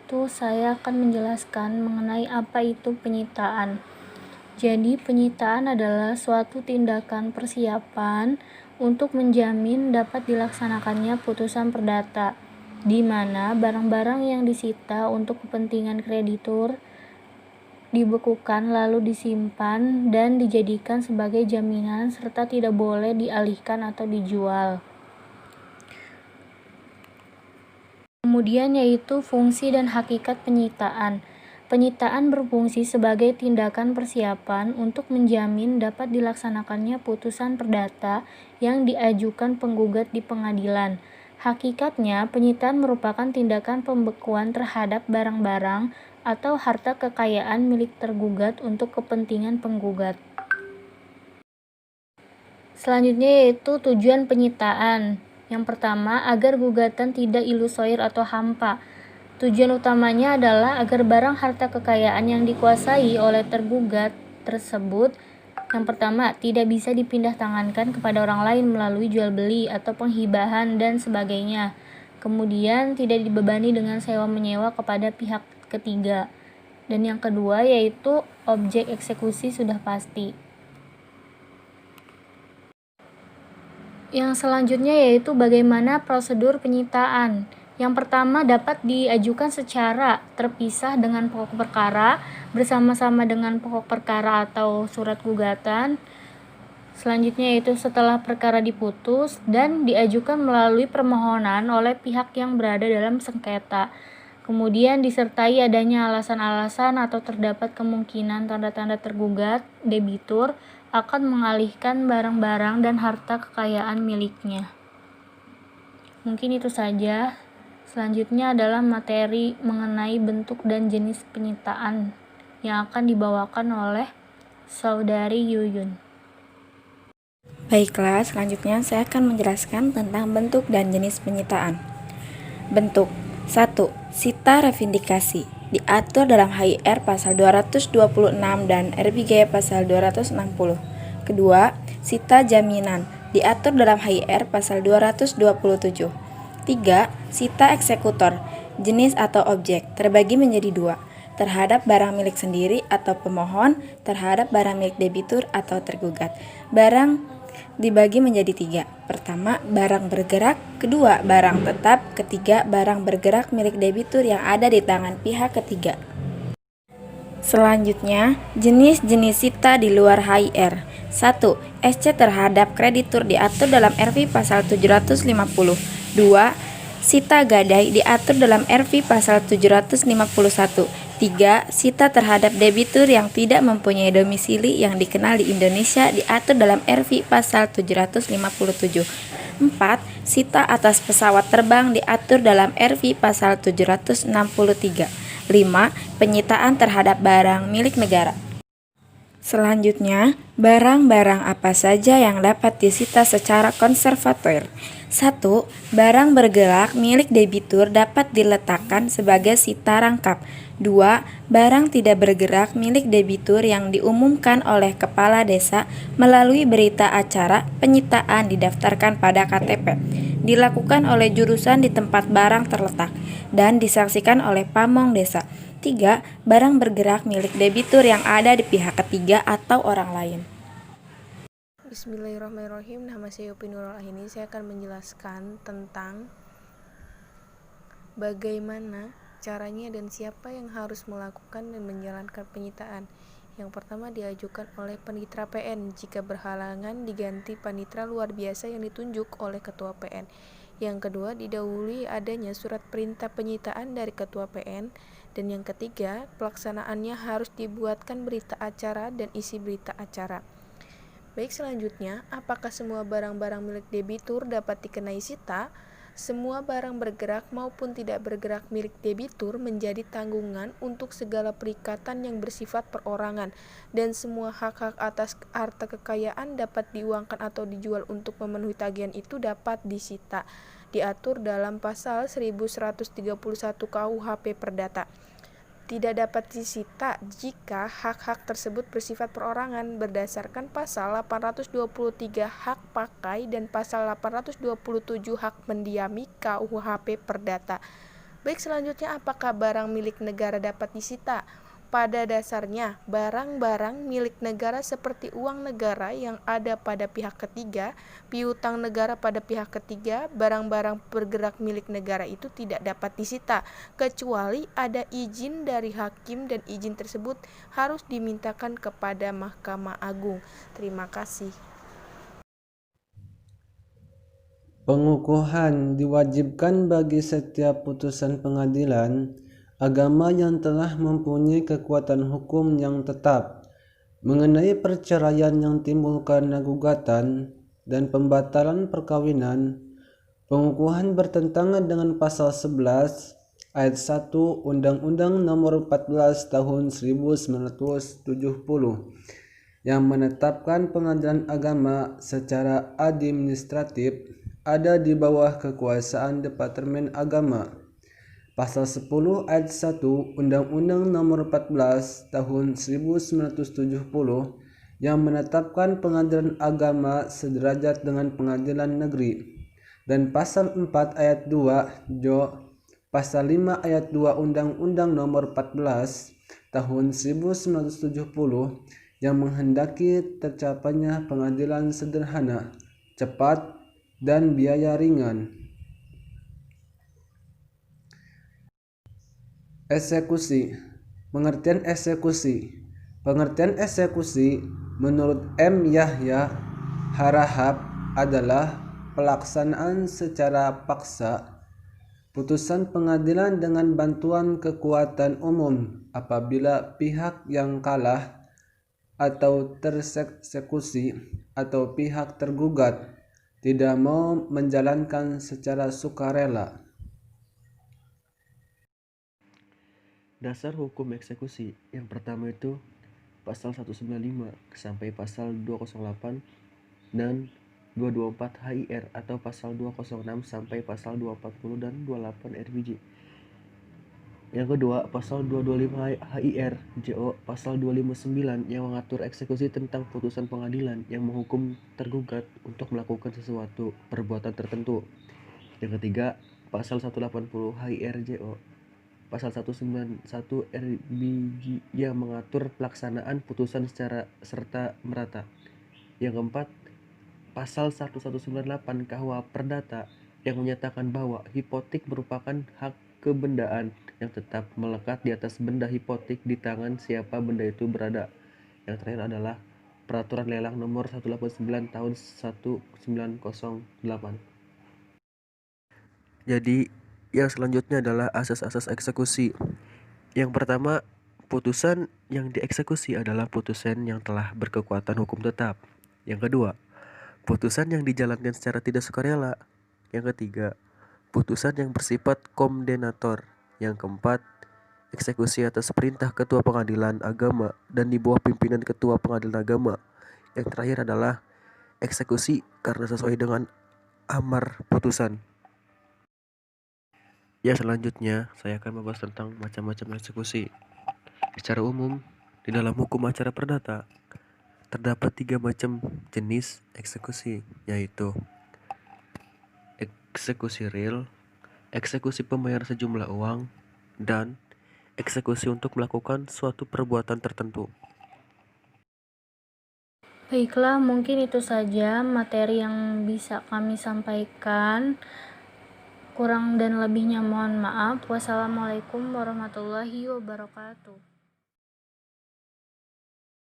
itu saya akan menjelaskan mengenai apa itu penyitaan. Jadi, penyitaan adalah suatu tindakan persiapan untuk menjamin dapat dilaksanakannya putusan perdata, di mana barang-barang yang disita untuk kepentingan kreditur dibekukan lalu disimpan dan dijadikan sebagai jaminan serta tidak boleh dialihkan atau dijual. Kemudian yaitu fungsi dan hakikat penyitaan. Penyitaan berfungsi sebagai tindakan persiapan untuk menjamin dapat dilaksanakannya putusan perdata yang diajukan penggugat di pengadilan. Hakikatnya, penyitaan merupakan tindakan pembekuan terhadap barang-barang atau harta kekayaan milik tergugat untuk kepentingan penggugat. Selanjutnya yaitu tujuan penyitaan. Yang pertama, agar gugatan tidak ilusoir atau hampa. Tujuan utamanya adalah agar barang harta kekayaan yang dikuasai oleh tergugat tersebut yang pertama, tidak bisa dipindah tangankan kepada orang lain melalui jual beli atau penghibahan dan sebagainya. Kemudian, tidak dibebani dengan sewa-menyewa kepada pihak ketiga. Dan yang kedua yaitu objek eksekusi sudah pasti. Yang selanjutnya yaitu bagaimana prosedur penyitaan. Yang pertama dapat diajukan secara terpisah dengan pokok perkara, bersama-sama dengan pokok perkara atau surat gugatan. Selanjutnya yaitu setelah perkara diputus dan diajukan melalui permohonan oleh pihak yang berada dalam sengketa. Kemudian disertai adanya alasan-alasan atau terdapat kemungkinan tanda-tanda tergugat, debitur, akan mengalihkan barang-barang dan harta kekayaan miliknya. Mungkin itu saja. Selanjutnya adalah materi mengenai bentuk dan jenis penyitaan yang akan dibawakan oleh Saudari Yuyun. Baiklah, selanjutnya saya akan menjelaskan tentang bentuk dan jenis penyitaan. Bentuk 1. Sita revindikasi diatur dalam HIR pasal 226 dan RPJMD pasal 260. Kedua, sita jaminan diatur dalam HIR pasal 227. 3. Sita eksekutor, jenis atau objek terbagi menjadi dua, terhadap barang milik sendiri atau pemohon, terhadap barang milik debitur atau tergugat. Barang dibagi menjadi tiga. Pertama, barang bergerak. Kedua, barang tetap. Ketiga, barang bergerak milik debitur yang ada di tangan pihak ketiga. Selanjutnya, jenis-jenis sita di luar HIR. 1. SC terhadap kreditur diatur dalam RV pasal 750. 2. Sita gadai diatur dalam RV pasal 751. 3. Sita terhadap debitur yang tidak mempunyai domisili yang dikenal di Indonesia diatur dalam RV pasal 757. 4. Sita atas pesawat terbang diatur dalam RV pasal 763. 5. Penyitaan terhadap barang milik negara. Selanjutnya, barang-barang apa saja yang dapat disita secara konservator? 1. Barang bergerak milik debitur dapat diletakkan sebagai sita rangkap. 2. Barang tidak bergerak milik debitur yang diumumkan oleh kepala desa melalui berita acara penyitaan didaftarkan pada KTP, dilakukan oleh jurusan di tempat barang terletak, dan disaksikan oleh pamong desa. 3. Barang bergerak milik debitur yang ada di pihak ketiga atau orang lain. Bismillahirrahmanirrahim. Nama saya Yopi Nurul Ahini. Saya akan menjelaskan tentang bagaimana caranya dan siapa yang harus melakukan dan menjalankan penyitaan. Yang pertama diajukan oleh panitera PN jika berhalangan diganti panitera luar biasa yang ditunjuk oleh ketua PN. Yang kedua didahului adanya surat perintah penyitaan dari ketua PN. Dan yang ketiga, pelaksanaannya harus dibuatkan berita acara dan isi berita acara. Baik, selanjutnya, apakah semua barang-barang milik debitur dapat dikenai sita? Semua barang bergerak maupun tidak bergerak milik debitur menjadi tanggungan untuk segala perikatan yang bersifat perorangan, dan semua hak-hak atas harta kekayaan dapat diuangkan atau dijual untuk memenuhi tagihan itu dapat disita. Diatur dalam pasal 1131 KUHP Perdata. Tidak dapat disita jika hak-hak tersebut bersifat perorangan berdasarkan pasal 823 hak pakai dan pasal 827 hak mendiami KUHP Perdata. Baik, selanjutnya apakah barang milik negara dapat disita? Pada dasarnya, barang-barang milik negara seperti uang negara yang ada pada pihak ketiga, piutang negara pada pihak ketiga, barang-barang bergerak milik negara itu tidak dapat disita, kecuali ada izin dari hakim dan izin tersebut harus dimintakan kepada Mahkamah Agung. Terima kasih. Pengukuhan diwajibkan bagi setiap putusan pengadilan agama yang telah mempunyai kekuatan hukum yang tetap mengenai perceraian yang timbul karena gugatan dan pembatalan perkawinan. Pengukuhan bertentangan dengan pasal 11 ayat 1 Undang-Undang Nomor 14 Tahun 1970 yang menetapkan pengadilan agama secara administratif ada di bawah kekuasaan Departemen Agama. Pasal 10 ayat 1 Undang-Undang Nomor 14 Tahun 1970 yang menetapkan pengadilan agama sederajat dengan pengadilan negeri, dan pasal 4 ayat 2 pasal 5 ayat 2 Undang-Undang Nomor 14 Tahun 1970 yang menghendaki tercapainya pengadilan sederhana, cepat, dan biaya ringan. Eksekusi. Pengertian eksekusi. Pengertian eksekusi menurut M. Yahya Harahap adalah pelaksanaan secara paksa putusan pengadilan dengan bantuan kekuatan umum apabila pihak yang kalah atau tersekusi atau pihak tergugat tidak mau menjalankan secara sukarela. Dasar hukum eksekusi yang pertama itu pasal 195 sampai pasal 208 dan 224 HIR atau pasal 206 sampai pasal 240 dan 28 RBJ. Yang kedua, pasal 225 HIR JO, pasal 259 yang mengatur eksekusi tentang putusan pengadilan yang menghukum tergugat untuk melakukan sesuatu perbuatan tertentu. Yang ketiga, pasal 180 HIR JO, pasal 191 RBJ yang mengatur pelaksanaan putusan secara serta merata. Yang keempat, pasal 1198 KUH Perdata yang menyatakan bahwa hipotek merupakan hak kebendaan yang tetap melekat di atas benda hipotek di tangan siapa benda itu berada. Yang terakhir adalah Peraturan Lelang Nomor 189 Tahun 1908. Jadi, yang selanjutnya adalah asas-asas eksekusi. Yang pertama, putusan yang dieksekusi adalah putusan yang telah berkekuatan hukum tetap. Yang kedua, putusan yang dijalankan secara tidak sukarela. Yang ketiga, putusan yang bersifat kondenator. Yang keempat, eksekusi atas perintah ketua pengadilan agama dan di bawah pimpinan ketua pengadilan agama. Yang terakhir adalah eksekusi karena sesuai dengan amar putusan. Ya, selanjutnya saya akan membahas tentang macam-macam eksekusi. Secara umum, di dalam hukum acara perdata terdapat 3 macam jenis eksekusi, yaitu eksekusi real, eksekusi pembayar sejumlah uang, dan eksekusi untuk melakukan suatu perbuatan tertentu. Baiklah, mungkin itu saja materi yang bisa kami sampaikan. Kurang dan lebihnya mohon maaf. Wassalamualaikum warahmatullahi wabarakatuh.